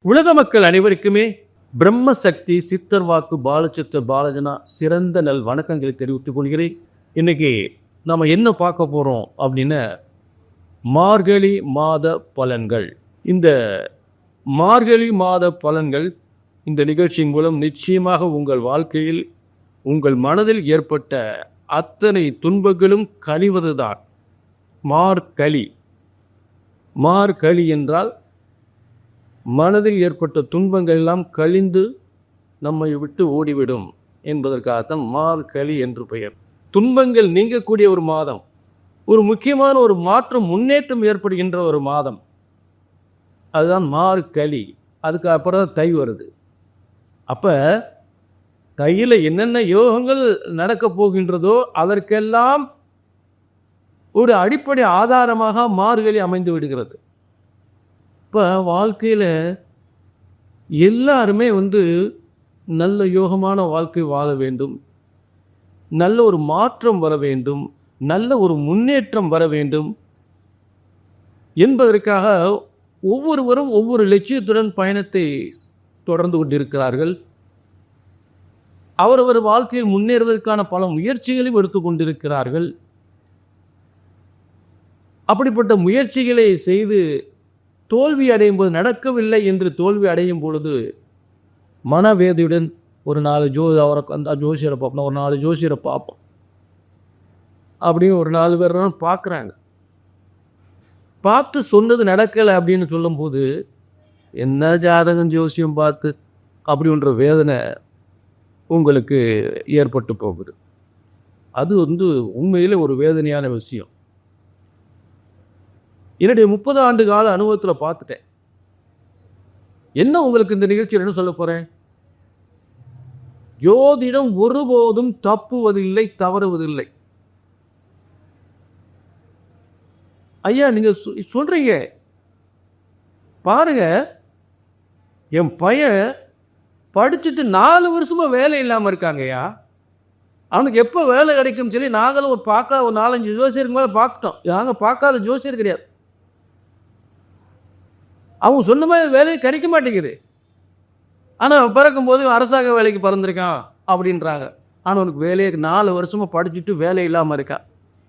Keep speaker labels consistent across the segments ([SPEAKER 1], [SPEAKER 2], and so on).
[SPEAKER 1] உலக மக்கள் அனைவருக்குமே பிரம்ம சக்தி சித்தர் வாக்கு பாலச்சித்தர் பாலஜனா சிறந்த நல் வணக்கங்களை தெரிவித்துக் கொள்கிறேன். இன்னைக்கு நம்ம என்ன பார்க்க போகிறோம் அப்படின்னா மார்கழி மாத பலன்கள். இந்த மார்கழி மாத பலன்கள் இந்த நிகழ்ச்சியின் மூலம் நிச்சயமாக உங்கள் வாழ்க்கையில் உங்கள் மனதில் ஏற்பட்ட அத்தனை துன்பங்களும் கழிவதுதான். மார்கழி என்றால் மனதில் ஏற்பட்ட துன்பங்கள் எல்லாம் கழிந்து நம்மை விட்டு ஓடிவிடும் என்பதற்காகத்தான் மார்கழி என்று பெயர். துன்பங்கள் நீங்கக்கூடிய ஒரு மாதம், ஒரு முக்கியமான ஒரு மாற்றம் முன்னேற்றம் ஏற்படுகின்ற ஒரு மாதம், அதுதான் மார்கழி. அதுக்கு அப்புறம் தான் தை வருது. அப்போ தையில் என்னென்ன யோகங்கள் நடக்கப் போகின்றதோ அதற்கெல்லாம் ஒரு அடிப்படை ஆதாரமாக மார்கழி அமைந்து விடுகிறது. இப்போ வாழ்க்கையில் எல்லாருமே நல்ல யோகமான வாழ்க்கை வாழ வேண்டும், நல்ல ஒரு மாற்றம் வர வேண்டும், நல்ல ஒரு முன்னேற்றம் வர வேண்டும் என்பதற்காக ஒவ்வொருவரும் ஒவ்வொரு லட்சியத்துடன் பயணத்தை தொடர்ந்து கொண்டிருக்கிறார்கள். அவரவர் வாழ்க்கையில் முன்னேறுவதற்கான பல முயற்சிகளையும் எடுத்துக்கொண்டிருக்கிறார்கள். அப்படிப்பட்ட முயற்சிகளை செய்து தோல்வி அடையும் போது, நடக்கவில்லை என்று தோல்வி அடையும் பொழுது மனவேதியுடன் ஒரு 4 அவரை அந்த ஜோசியரை பார்ப்போம், ஒரு 4 ஜோசியரை பார்ப்போம் அப்படின்னு ஒரு 4 பேர் பார்க்குறாங்க. பார்த்து சொன்னது நடக்கலை அப்படின்னு சொல்லும்போது என்ன ஜாதகம் ஜோசியம் பார்த்து அப்படின்ற வேதனை உங்களுக்கு ஏற்பட்டு போகுது. அது உண்மையில் ஒரு வேதனையான விஷயம். என்னுடைய 30 ஆண்டு கால அனுபவத்தில் பார்த்துட்டேன். என்ன உங்களுக்கு இந்த நிகழ்ச்சியில் என்ன சொல்ல போகிறேன்? ஜோதிடம் ஒருபோதும் தப்புவதில்லை, தவறுவதில்லை. ஐயா நீங்கள் சொல்கிறீங்க பாருங்க, என் பையன் படிச்சுட்டு 4 வருஷமாக வேலை இல்லாமல் இருக்காங்கய்யா, அவனுக்கு எப்போ வேலை கிடைக்கும் சொல்லி நாங்களும் ஒரு 4-5 ஜோசியருக்கு மேலே பார்த்துட்டோம். நாங்கள் பார்க்காத ஜோசியர் கிடையாது. அவங்க சொன்ன மாதிரி வேலையை கிடைக்க மாட்டேங்குது. ஆனால் பிறக்கும்போது அரசாங்க வேலைக்கு பிறந்திருக்கான் அப்படின்றாங்க. ஆனால் அவனுக்கு வேலையை 4 வருஷமாக படிச்சுட்டு வேலை இல்லாமல் இருக்கான்.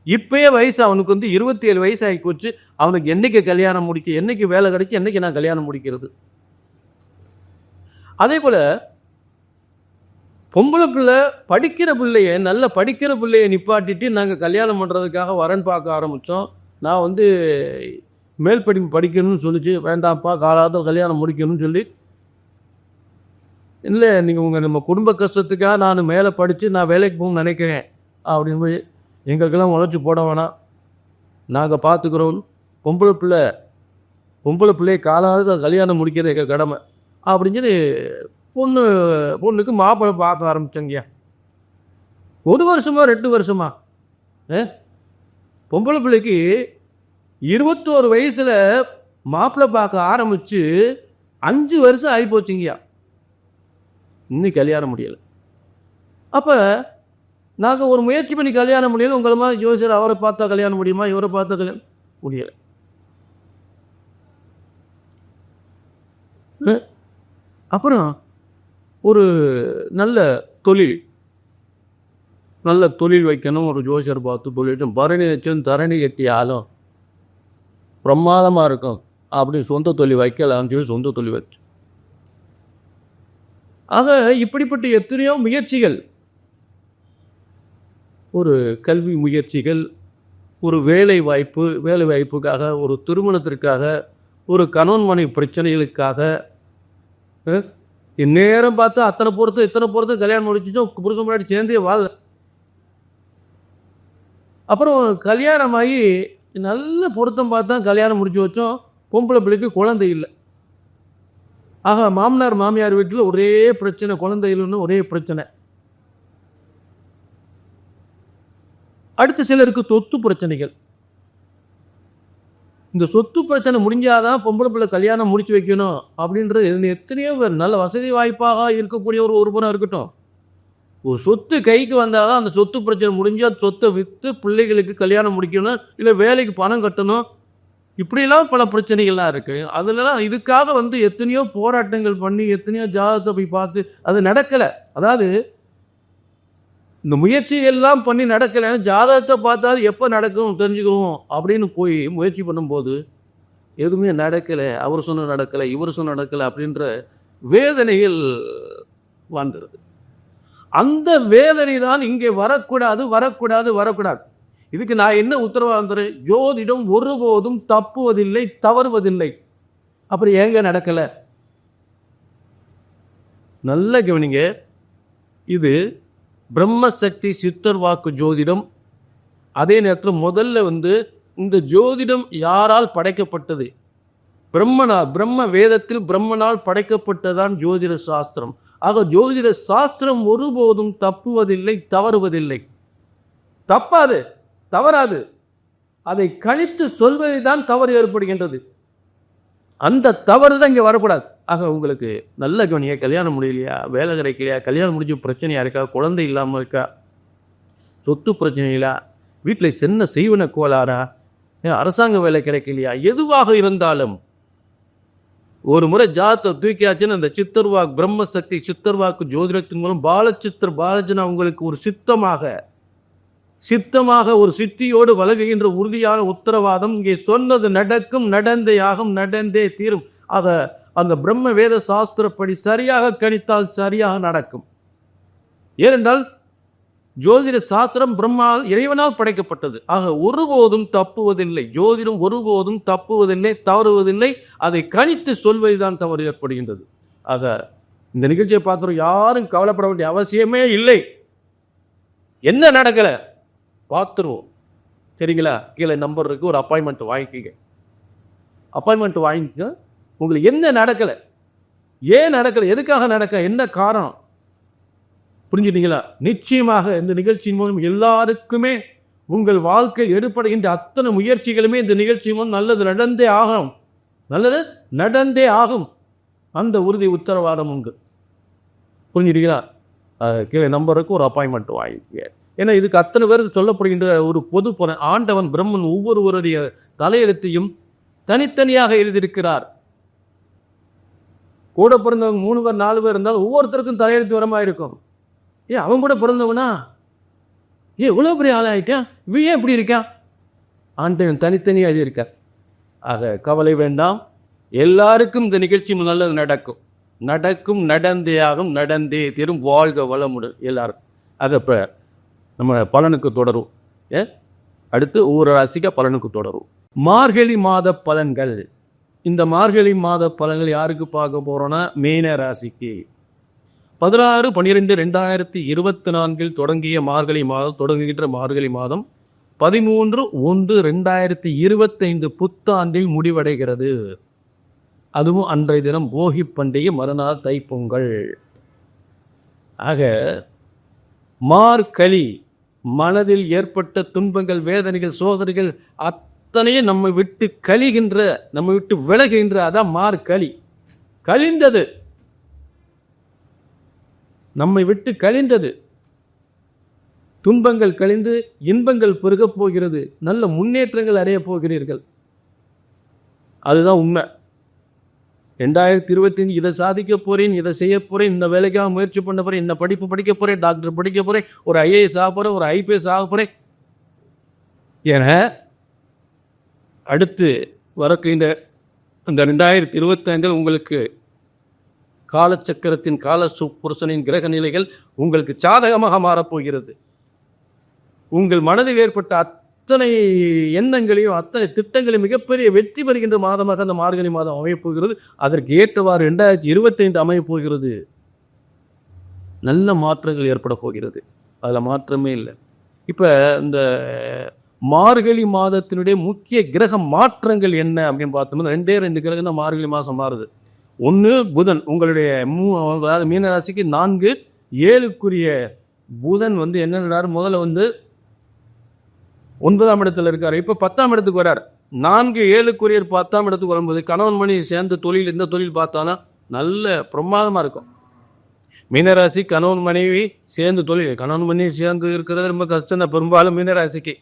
[SPEAKER 1] இப்போயே வயசு அவனுக்கு 27 வயசு ஆகி போச்சு. அவனுக்கு என்றைக்கு கல்யாணம் முடிக்க, என்றைக்கு வேலை கிடைக்கும், என்றைக்கு நான் கல்யாணம் முடிக்கிறது? அதே போல் பொம்பளை பிள்ளை படிக்கிற பிள்ளைய, நல்ல படிக்கிற பிள்ளையை நிப்பாட்டிட்டு நாங்கள் கல்யாணம் பண்ணுறதுக்காக வரன் பார்க்க ஆரம்பித்தோம். நான் மேல் படிப்பு படிக்கணும்னு சொல்லிச்சு, வேண்டாம்ப்பா காலாவது கல்யாணம் முடிக்கணும்னு சொல்லி, இல்லை நீங்கள் நம்ம குடும்ப கஷ்டத்துக்காக நான் மேலே படித்து நான் வேலைக்கு போகணும்னு நினைக்கிறேன் அப்படின்னு போய் எங்களுக்கெல்லாம் உழைச்சி போட வேணாம், நாங்கள் பார்த்துக்குறோம், பொம்பளை பிள்ளையை காலாவது கல்யாணம் முடிக்கிறது எங்கள் கடமை அப்படின்னு சொல்லி பொண்ணுக்கு மாப்பிள்ளை பார்க்க ஆரம்பித்தோங்கய்யா. 1 வருஷமா 2 வருஷமா பொம்பளை பிள்ளைக்கு 21 வயசில் மாப்பிள்ளை பார்க்க ஆரம்பித்து 5 வருஷம் ஆகி போச்சுங்கய்யா, இன்னும் கல்யாணம் முடியலை. அப்போ நாங்கள் ஒரு முயற்சி பண்ணி கல்யாணம் முடியலை. உங்களை மாதிரி ஜோசியர் அவரை பார்த்தா கல்யாணம் முடியுமா, இவரை பார்த்தா கல்யாணம் முடியலை. அப்புறம் ஒரு நல்ல தொழில் வைக்கணும், ஒரு ஜோசியர் பார்த்து தொழில் பரணி வச்சும் தரணி கட்டியாலும் பிரமாதமாக இருக்கும் அப்படின்னு சொந்த தொழில் வைக்கலாம்னு சொல்லி சொந்த தொழில் வச்சு. ஆக இப்படிப்பட்ட எத்தனையோ முயற்சிகள், ஒரு கல்வி முயற்சிகள், ஒரு வேலை வாய்ப்புக்காக, ஒரு திருமணத்திற்காக, ஒரு கணவன் மனைவி பிரச்சனைகளுக்காக இந்நேரம் பார்த்து இத்தனை பொறுத்து கல்யாணம் முடிச்சுட்டோம், புருஷன் முன்னாடி சேர்ந்தே வாழ. அப்புறம் கல்யாணமாகி நல்ல பொருத்தம் பார்த்தா கல்யாணம் முடிச்சு வச்சோம், பொம்பளை பிள்ளைக்கு குழந்தை இல்லை. ஆக மாமனார் மாமியார் வீட்டில் ஒரே பிரச்சனை, குழந்தை இல்லைன்னு ஒரே பிரச்சனை. அடுத்த சிலருக்கு சொத்து பிரச்சனைகள். இந்த சொத்து பிரச்சனை முடிஞ்சாதான் பொம்பளை பிள்ளை கல்யாணம் முடிச்சு வைக்கணும் அப்படின்றது எத்தனையோ பேர். நல்ல வசதி வாய்ப்பாக இருக்கக்கூடிய ஒரு புறம் இருக்கட்டும், ஒரு சொத்து கைக்கு வந்தால் தான் அந்த சொத்து பிரச்சனை முடிஞ்சால் சொத்தை விற்று பிள்ளைகளுக்கு கல்யாணம் முடிக்கணும், இல்லை வேலைக்கு பணம் கட்டணும், இப்படியெல்லாம் பல பிரச்சனைகள்லாம் இருக்குது. அதுலலாம் இதுக்காக எத்தனையோ போராட்டங்கள் பண்ணி எத்தனையோ ஜாதகத்தை போய் பார்த்து அது நடக்கலை. அதாவது இந்த முயற்சியெல்லாம் பண்ணி நடக்கலைன்னா ஜாதகத்தை பார்த்தா எப்போ நடக்கும் தெரிஞ்சுக்குவோம் அப்படின்னு போய் முயற்சி பண்ணும்போது எதுவுமே நடக்கலை, அவர் சொன்ன நடக்கலை, இவர் சொன்ன நடக்கலை அப்படின்ற வேதனைகள் வந்தது. அந்த வேதனை தான் இங்கே வரக்கூடாது வரக்கூடாது வரக்கூடாது. இதுக்கு நான் என்ன உத்தரவாதம் தரேன்? ஜோதிடம் ஒருபோதும் தப்புவதில்லை, தவறுவதில்லை. அப்புறம் ஏங்க நடக்கலை? நல்ல கவனிங்க. இது பிரம்மசக்தி சித்தர் வாக்கு ஜோதிடம். அதே நேரத்தில் முதல்ல இந்த ஜோதிடம் யாரால் படைக்கப்பட்டது? பிரம்ம வேதத்தில் பிரம்மனால் படைக்கப்பட்டதான் ஜோதிட சாஸ்திரம். ஆக ஜோதிட சாஸ்திரம் ஒருபோதும் தப்புவதில்லை, தவறுவதில்லை. தப்பாது, தவறாது. அதை கழித்து சொல்வதை தான் தவறு ஏற்படுகின்றது. அந்த தவறு தான் இங்கே வரக்கூடாது. ஆக உங்களுக்கு நல்ல கவனியா, கல்யாணம் முடியலையா, வேலை கிடைக்கலையா, கல்யாணம் முடிஞ்ச பிரச்சனையா இருக்கா, குழந்தை இல்லாமல் இருக்கா, சொத்து பிரச்சனைகளா, வீட்டில் சின்ன செய்வன கோளாறா, அரசாங்க வேலை கிடைக்கலையா, எதுவாக இருந்தாலும் ஒரு முறை ஜாதத்தை தூக்கியாச்சுன்னு அந்த சித்தர்வாக்கு பிரம்மசக்தி சித்தர்வாக்கு ஜோதிடத்தின் மூலம் பாலஜனா உங்களுக்கு ஒரு சித்தமாக ஒரு சித்தியோடு வழங்குகின்ற உறுதியான உத்தரவாதம். இங்கே சொன்னது நடக்கும், நடந்தே ஆகும், நடந்தே தீரும். அதை அந்த பிரம்ம வேத சாஸ்திரப்படி சரியாக கணித்தால் சரியாக நடக்கும். ஏனென்றால் ஜோதிட சாஸ்திரம் இறைவனால் படைக்கப்பட்டது. ஆக ஒருபோதும் தப்புவதில்லை. ஜோதிடம் ஒருபோதும் தப்புவதில்லை, தவறுவதில்லை. அதை கணித்து சொல்வதுதான் தவறு ஏற்படுகின்றது. ஆக இந்த நிகழ்ச்சியை பார்த்துறோம், யாரும் கவலைப்பட வேண்டிய அவசியமே இல்லை. என்ன நடக்கலை பார்த்துருவோம், சரிங்களா? கீழே நம்பர் இருக்கு, ஒரு அப்பாயின்மெண்ட் வாங்கிக்கங்க. அப்பாயின்மெண்ட் வாங்கிக்க. உங்களுக்கு என்ன நடக்கலை, ஏன் நடக்கலை, எதுக்காக நடக்க, என்ன காரணம் புரிஞ்சுட்டீங்களா? நிச்சயமாக இந்த நிகழ்ச்சியின் மூலம் எல்லாருக்குமே உங்கள் வாழ்க்கையில் எடுப்படுகின்ற அத்தனை முயற்சிகளுமே இந்த நிகழ்ச்சி மூலம் நல்லது நடந்தே ஆகும், நல்லது நடந்தே ஆகும். அந்த உறுதி உத்தரவாதம் உண்டு. புரிஞ்சுட்டீங்களா? கீழே நம்பருக்கு ஒரு அப்பாயின்மெண்ட் வாங்கிக்க. ஏன்னா இதுக்கு அத்தனை பேருக்கு சொல்லப்படுகின்ற ஒரு பொது ஆண்டவன் பிரம்மன் ஒவ்வொருவருடைய தலையெழுத்தையும் தனித்தனியாக எழுதியிருக்கிறார். கூட பிறந்தவங்க 3 பேர் 4 பேர் இருந்தாலும் ஒவ்வொருத்தருக்கும் தலையெழுத்து வரமா இருக்கும். அவன் கூட பிறந்தவனா, இவ்வளோ பெரிய ஆளாயிட்டான், இவன் எப்படி இருக்கான், ஆண்டவன் தனித்தனியாக எழுதியிருக்கார். ஆக கவலை வேண்டாம், எல்லாருக்கும் இந்த நிகழ்ச்சி நல்லது நடக்கும், நடக்கும், நடந்தே ஆகும், நடந்தே தீரும். வாழ்க வளமுடன் எல்லாரும். அதை இப்போ நம்ம பலனுக்கு தொடரும். அடுத்து ஒவ்வொரு ராசிக்கு பலனுக்கு தொடரும். மார்கழி மாத பலன்கள். இந்த மார்கழி மாத பலன்கள் யாருக்கு பார்க்க போறோம்னா, மீன ராசிக்கு 16/12/2024 தொடங்கிய மார்கழி மாதம், தொடங்குகின்ற மார்கழி மாதம் 13/1/2025 புத்தாண்டில் முடிவடைகிறது. அதுவும் அன்றைய தினம் போகி பண்டிகை, மறுநாள் தைப்பொங்கல். ஆக மார்கழி மனதில் ஏற்பட்ட துன்பங்கள், வேதனைகள், சோதனைகள் அத்தனையும் நம்மை விட்டு கழிகின்ற, நம்மை விட்டு விலகுகின்ற, அதான் மார்கழி. கழிந்தது, நம்மை விட்டு கழிந்தது. துன்பங்கள் கழிந்து இன்பங்கள் பெருகப் போகிறது, நல்ல முன்னேற்றங்கள் அடைய போகிறீர்கள். அதுதான் உண்மை. 2025 இதை சாதிக்க போறேன், இதை செய்ய போறேன், இந்த வேலைக்காக முயற்சி பண்ண போறேன், இந்த படிப்பு படிக்க போறேன், டாக்டர் படிக்க போறேன், ஒரு ஐஏஎஸ் ஆக போறேன், ஒரு ஐபிஎஸ் ஆக போறேன் என அடுத்து வரக்கின்ற இந்த 2025 உங்களுக்கு காலச்சக்கரத்தின் காலசுப்புருஷனின் கிரக நிலைகள் உங்களுக்கு சாதகமாக மாறப்போகிறது. உங்கள் மனதில் ஏற்பட்ட அத்தனை எண்ணங்களையும் அத்தனை திட்டங்களையும் மிகப்பெரிய வெற்றி பெறுகின்ற மாதமாக அந்த மார்கழி மாதம் அமையப்போகிறது. அதற்கு ஏற்றவாறு 2025 அமையப்போகிறது. நல்ல மாற்றங்கள் ஏற்பட போகிறது, அதில் மாற்றமே இல்லை. இப்போ இந்த மார்கழி மாதத்தினுடைய முக்கிய கிரக மாற்றங்கள் என்ன அப்படின்னு பார்த்தோம்னா, 2 கிரகம் தான் மார்கழி மாதம் மாறுது. ஒன்று புதன், உங்களுடைய அதாவது மீனராசிக்கு 4 7க்குரிய புதன் என்ன, முதல்ல 9ஆம் இடத்துல இருக்கார், இப்போ 10ஆம் இடத்துக்கு வர்றார். 4 7க்குரியர் 10ஆம் இடத்துக்கு வரும்போது கணவன் மணி சேர்ந்த தொழில், எந்த தொழில் பார்த்தானா நல்ல பிரமாதமாக இருக்கும். மீனராசி கணவன் மனைவி சேர்ந்து தொழில், கணவன் மனைவி சேர்ந்து இருக்கிறது ரொம்ப கஷ்டம் தான் பெரும்பாலும் மீனராசிக்கு.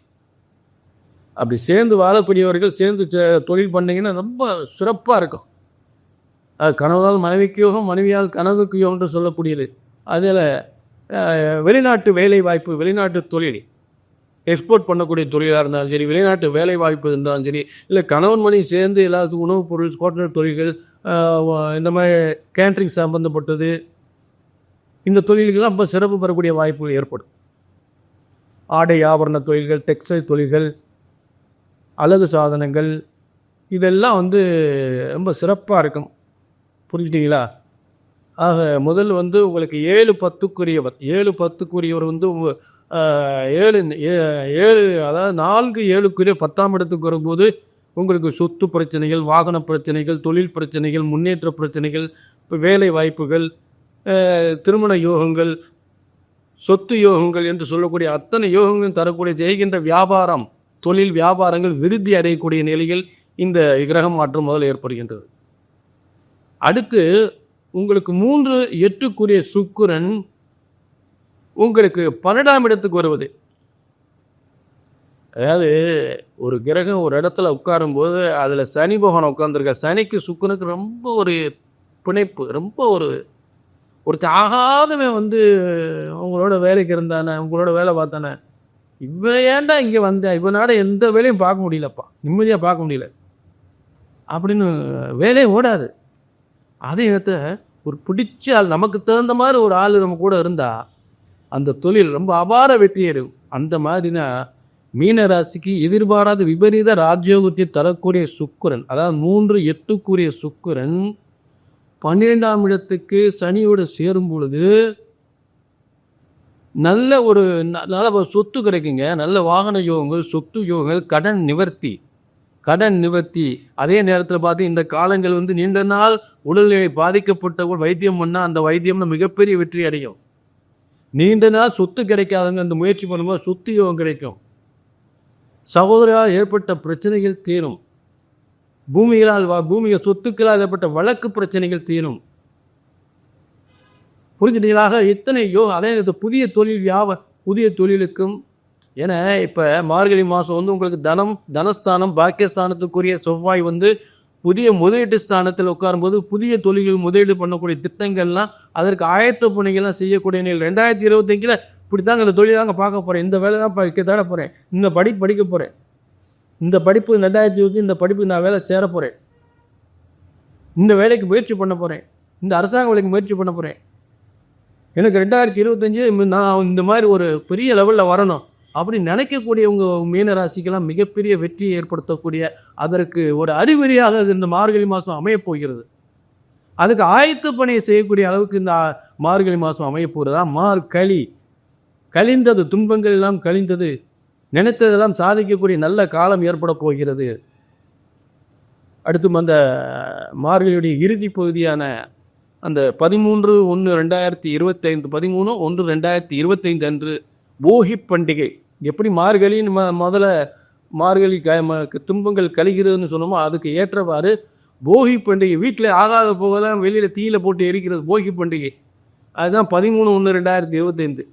[SPEAKER 1] அப்படி சேர்ந்து வாழக்கூடியவர்கள் சேர்ந்து தொழில் பண்ணிங்கன்னா ரொம்ப சிறப்பாக இருக்கும். அது கணவனால் மனைவிக்கு யோகம், மனைவியால் கணவனுக்கு யோகம் என்று சொல்லக்கூடியது. அதில் வெளிநாட்டு வேலை வாய்ப்பு, வெளிநாட்டு தொழில், எக்ஸ்போர்ட் பண்ணக்கூடிய தொழிலாக இருந்தாலும் சரி, வெளிநாட்டு வேலை வாய்ப்பு இருந்தாலும் சரி, இல்லை கணவன் மனைவி சேர்ந்து எல்லாத்துக்கும் உணவுப் பொருள், ஹோட்டல் தொழில்கள், இந்த மாதிரி கேட்ரிங் சம்பந்தப்பட்டது, இந்த தொழில்கள்லாம் ரொம்ப சிறப்பு பெறக்கூடிய வாய்ப்புகள் ஏற்படும். ஆடை ஆபரண தொழில்கள், டெக்ஸ்டைல் தொழில்கள், அழகு சாதனங்கள், இதெல்லாம் ரொம்ப சிறப்பாக இருக்கும். புரிஞ்சுட்டிங்களா? ஆக முதல் உங்களுக்கு 7-10க்குரியவர் 7-10க்குரியவர் 7 அதாவது 4-7க்குரிய 10ஆம் இடத்துக்கு வரும்போது உங்களுக்கு சொத்து பிரச்சனைகள், வாகன பிரச்சனைகள், தொழில் பிரச்சனைகள், முன்னேற்ற பிரச்சனைகள், இப்போ வேலை வாய்ப்புகள், திருமண யோகங்கள், சொத்து யோகங்கள் என்று சொல்லக்கூடிய அத்தனை யோகங்களும் தரக்கூடிய செய்கின்ற வியாபாரம், தொழில் வியாபாரங்கள் விருத்தி அடையக்கூடிய நிலையில் இந்த கிரக மாற்றம் முதல் ஏற்படுகின்றது. அடுத்து உங்களுக்கு 3-8க்குரிய சுக்கிரன் உங்களுக்கு 12ஆம் இடத்துக்கு வருவது. அதாவது ஒரு கிரகம் ஒரு இடத்துல உட்காரும்போது அதில் சனி பகவான் உட்காந்துருக்க, சனிக்கு சுக்கிரனுக்கு ரொம்ப ஒரு பிணைப்பு, ரொம்ப ஒரு ஆகாதவன் உங்களோட வேலைக்கு இருந்தானே, உங்களோட வேலை பார்த்தானே, இவன் ஏன்டா இங்கே வந்தேன், இவனோட எந்த வேலையும் பார்க்க முடியலப்பா, நிம்மதியாக பார்க்க முடியல அப்படின்னு வேலையே ஓடாது. அதே நேரத்தில் ஒரு பிடிச்ச ஆள், நமக்கு தகுந்த மாதிரி ஒரு ஆள் நம்ம கூட இருந்தால் அந்த தொழில் ரொம்ப அபார வெற்றி அடையும். அந்த மாதிரினா மீன ராசிக்கு எதிர்பாராத விபரீத ராஜயோகத்தை தரக்கூடிய சுக்கிரன், அதாவது 3-8க்குரிய சுக்கிரன் 12ஆம் இடத்துக்கு சனியோடு சேரும் பொழுது நல்ல சொத்து கிடைக்குங்க. நல்ல வாகன யோகங்கள், சொத்து யோகங்கள், கடன் நிவர்த்தி. அதே நேரத்தில் பார்த்து இந்த காலங்கள் நீண்ட நாள் உடல்நிலை பாதிக்கப்பட்டவர்கள் வைத்தியம் பண்ணால் அந்த வைத்தியம்னு மிகப்பெரிய வெற்றி அடையும். நீண்ட நாள் சொத்து கிடைக்காதவங்க அந்த முயற்சி பண்ணும்போது சொத்து யோகம் கிடைக்கும். சகோதரால் ஏற்பட்ட பிரச்சனைகள் தீரும். பூமிகள் சொத்துக்களால் ஏற்பட்ட வழக்கு பிரச்சனைகள் தீரும். புரிஞ்சுட்டீங்களாக? இத்தனை அதே புதிய தொழிலுக்கும் ஏன்னா இப்போ மார்கழி மாதம் உங்களுக்கு தனஸ்தானம், பாக்கியஸ்தானத்துக்குரிய செவ்வாய் புதிய முதலீட்டு ஸ்தானத்தில் உட்காரும்போது புதிய தொழில்கள் முதலீடு பண்ணக்கூடிய திட்டங்கள்லாம், அதற்கு ஆயத்த பணிகள்லாம் செய்யக்கூடிய நிலை. 2025 இப்படி தாங்க இந்த தொழில் தாங்க பார்க்க போகிறேன், இந்த வேலை தான் தேட போகிறேன், இந்த படிக்க போகிறேன், இந்த படிப்பு 2020 இந்த படிப்பு நான் வேலை சேர போகிறேன், இந்த வேலைக்கு முயற்சி பண்ண போகிறேன், இந்த அரசாங்க வேலைக்கு முயற்சி பண்ண போகிறேன், எனக்கு 2025 நான் இந்த மாதிரி ஒரு பெரிய லெவலில் வரணும் அப்படின்னு நினைக்கக்கூடியவங்க மீனராசிக்கெல்லாம் மிகப்பெரிய வெற்றியை ஏற்படுத்தக்கூடிய, அதற்கு ஒரு அறிகுறியாக இந்த மார்கழி மாதம் அமையப்போகிறது. அதுக்கு ஆயத்த பணியை செய்யக்கூடிய அளவுக்கு இந்த மார்கழி மாதம் அமையப்போகிறதா. கழிந்தது, துன்பங்கள் எல்லாம் கழிந்தது, நினைத்ததெல்லாம் சாதிக்கக்கூடிய நல்ல காலம் ஏற்பட போகிறது. அடுத்தும் அந்த மார்கழியுடைய இறுதி பகுதியான அந்த 13/1/2025 13/1/2025 அன்று போகி பண்டிகை. எப்படி மார்கழின்னு முதல்ல மார்கழி துன்பங்கள் கழிகிறதுன்னு சொன்னோமோ அதுக்கு ஏற்றவாறு போகி பண்டிகை, வீட்டில் ஆகாத போகலாம் வெளியில் தீயில போட்டு எரிக்கிறது போகி பண்டிகை. அதுதான் 13/1/2025.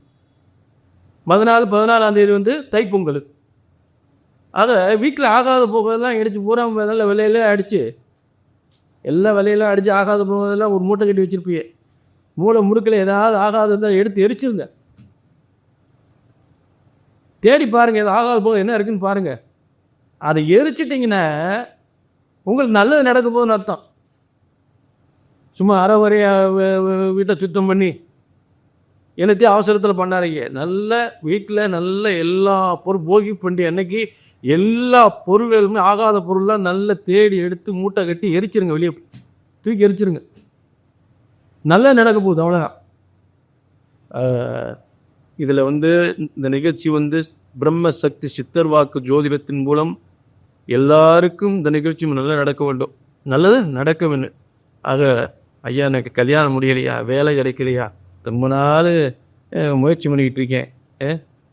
[SPEAKER 1] 14ஆம் தேதி தைப்பொங்கல். அதை வீட்டில் ஆகாத போகலாம் எடுத்து பூரா நல்ல விலையில அடித்து, எல்லா விலையெல்லாம் அடித்து ஆகாத போகலாம் ஒரு மூட்டை கட்டி வச்சுருப்பீங்க. மூளை முடுக்கில் ஏதாவது ஆகாத இருந்தால் எடுத்து எரிச்சிருங்க. தேடி பாருங்கள், இது ஆகாத போது என்ன இருக்குன்னு பாருங்கள். அதை எரிச்சிட்டிங்கன்னா உங்களுக்கு நல்லது நடக்க போகுதுன்னு அர்த்தம். சும்மா அறவரையாக வீட்டை சுத்தம் பண்ணி எல்லாத்தையும் அவசரத்தில் பண்ணாதீங்க. நல்ல வீட்டில் நல்ல எல்லா போகி பண்டிகை அன்னைக்கு எல்லா பொருள்களுமே ஆகாத பொருள்லாம் நல்லா தேடி எடுத்து மூட்டை கட்டி எரிச்சிருங்க, வெளியே தூக்கி எரிச்சிருங்க. நல்லா நடக்க போகுது, அவ்வளோதான். இதில் இந்த நிகழ்ச்சி பிரம்ம சக்தி சித்தர் வாக்கு ஜோதிடத்தின் மூலம் எல்லாருக்கும் இந்த நிகழ்ச்சி நல்லா நடக்க வேண்டும், நல்லது நடக்க வேண்டும். ஆக ஐயா, எனக்கு கல்யாணம் முடியலையா, வேலை கிடைக்கலையா, ரொம்ப நாள் முயற்சி பண்ணிக்கிட்டு இருக்கேன்,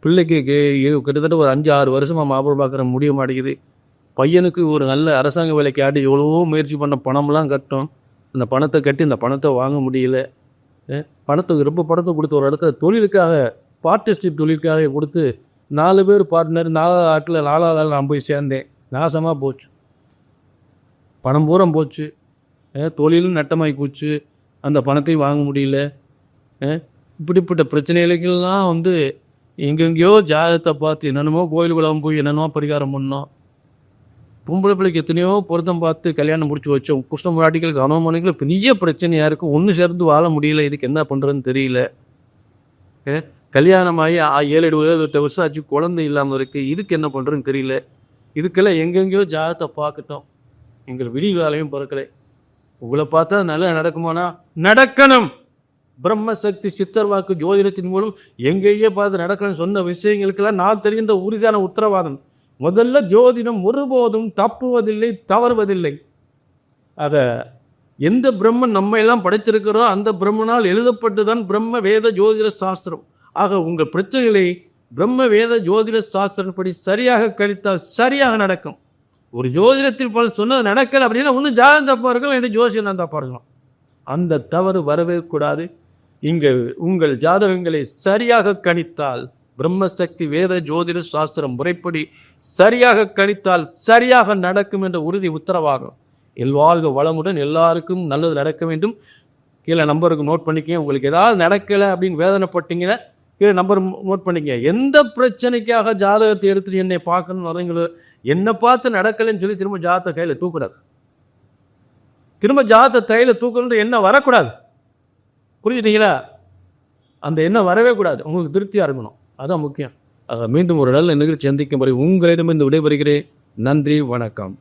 [SPEAKER 1] பிள்ளைக்கு கிட்டத்தட்ட ஒரு 5-6 வருஷமாக மாப்பிள்ளை பார்க்குற முடிய மாட்டேங்குது, பையனுக்கு ஒரு நல்ல அரசாங்க வேலைக்கு ஆட்டி எவ்வளவோ முயற்சி பண்ண பணம்லாம் கட்டும், அந்த பணத்தை கட்டி இந்த பணத்தை வாங்க முடியல, பணத்தை கொடுத்து ஒரு இடத்துல தொழிலுக்காக பார்ட்னர்ஷிப் தொழிலுக்காக கொடுத்து 4 பேர் பார்ட்னர், 4வது ஆட்டில் 4வது ஆள் நான் போய் சேர்ந்தேன். நாசமாக போச்சு. பணம் பூரா போச்சு. தொழிலும் நட்டமாகி போச்சு. அந்த பணத்தையும் வாங்க முடியல. இப்படிப்பட்ட பிரச்சனைகளுக்கெல்லாம் எங்கெங்கேயோ ஜாதகத்தை பார்த்து என்னென்னமோ கோயிலுக்குள்ள போய் என்னென்னமோ பரிகாரம் பண்ணோம். பொம்பளை பிள்ளைக்கு எத்தனையோ பொருத்தம் பார்த்து கல்யாணம் முடிச்சு வச்சோம். கிருஷ்ண முராட்டிகளுக்கு கணவன் பெரிய பிரச்சனையாக இருக்கும். ஒன்று சேர்ந்து வாழ முடியல. இதுக்கு என்ன பண்ணுறதுன்னு தெரியல. கல்யாணமாகி 7-8 வருஷம் ஆச்சு, குழந்தை இல்லாமல் இருக்குது. இதுக்கு என்ன பண்ணுறதுன்னு தெரியல. இதுக்கெல்லாம் எங்கெங்கேயோ ஜாதகத்தை பார்க்கட்டும். எங்கள் விடி வேலையும் பிறக்கலை. உங்களை பார்த்தா நல்லா நடக்குமானா? நடக்கணும். பிரம்மசக்தி சித்தர் வாக்கு ஜோதிடத்தின் மூலம் எங்கேயே பார்த்து நடக்கணும்னு சொன்ன விஷயங்களுக்கெல்லாம் நான் தெரிகின்ற உறுதியான உத்தரவாதம். முதல்ல ஜோதிடம் ஒருபோதும் தப்புவதில்லை, தவறுவதில்லை. அதை எந்த பிரம்மன் நம்ம எல்லாம் படைத்திருக்கிறோம் அந்த பிரம்மனால் எழுதப்பட்டு தான் பிரம்ம வேத ஜோதிட சாஸ்திரம். ஆக உங்கள் பிரச்சனைகளை பிரம்ம வேத ஜோதிட சாஸ்திரப்படி சரியாக கழித்தால் சரியாக நடக்கும். ஒரு ஜோதிடத்தில் போல சொன்னது நடக்கலை அப்படின்னா ஒன்றும் ஜாதகம் தப்பாக இருக்கும், எந்த ஜோசியம் தான் தப்பாக இருக்கும். அந்த தவறு வரவே கூடாது. இங்கே உங்கள் ஜாதகங்களை சரியாக கணித்தால், பிரம்மசக்தி வேத ஜோதிட சாஸ்திரம் முறைப்படி சரியாக கணித்தால் சரியாக நடக்கும் என்ற உறுதி உத்தரவாகும். எல்வாழ்க வளமுடன், எல்லாருக்கும் நல்லது நடக்க வேண்டும். கீழே நம்பருக்கு நோட் பண்ணிக்கங்க. உங்களுக்கு ஏதாவது நடக்கலை அப்படின்னு வேதனைப்பட்டீங்கன்னா கீழே நம்பர் நோட் பண்ணிக்கங்க. எந்த பிரச்சனைக்காக ஜாதகத்தை எடுத்துட்டு என்னை பார்க்கணும்னு வரீங்களோ, என்னை பார்த்து நடக்கலைன்னு சொல்லி திரும்ப ஜாதகத்தை கையில் தூக்கூடாது. திரும்ப ஜாதகத்தை கையில் தூக்கணுன்ற எண்ணம் வரக்கூடாது. புரிஞ்சுட்டீங்களா? அந்த எண்ணம் வரவே கூடாது. உங்களுக்கு திருப்தியாக இருக்கணும். அதான் முக்கியம். மீண்டும் ஒரு நல்ல நிகழ்ச்சி சந்திக்கும் வரை உங்களிடமிருந்து விடைபெறுகிறேன். நன்றி, வணக்கம்.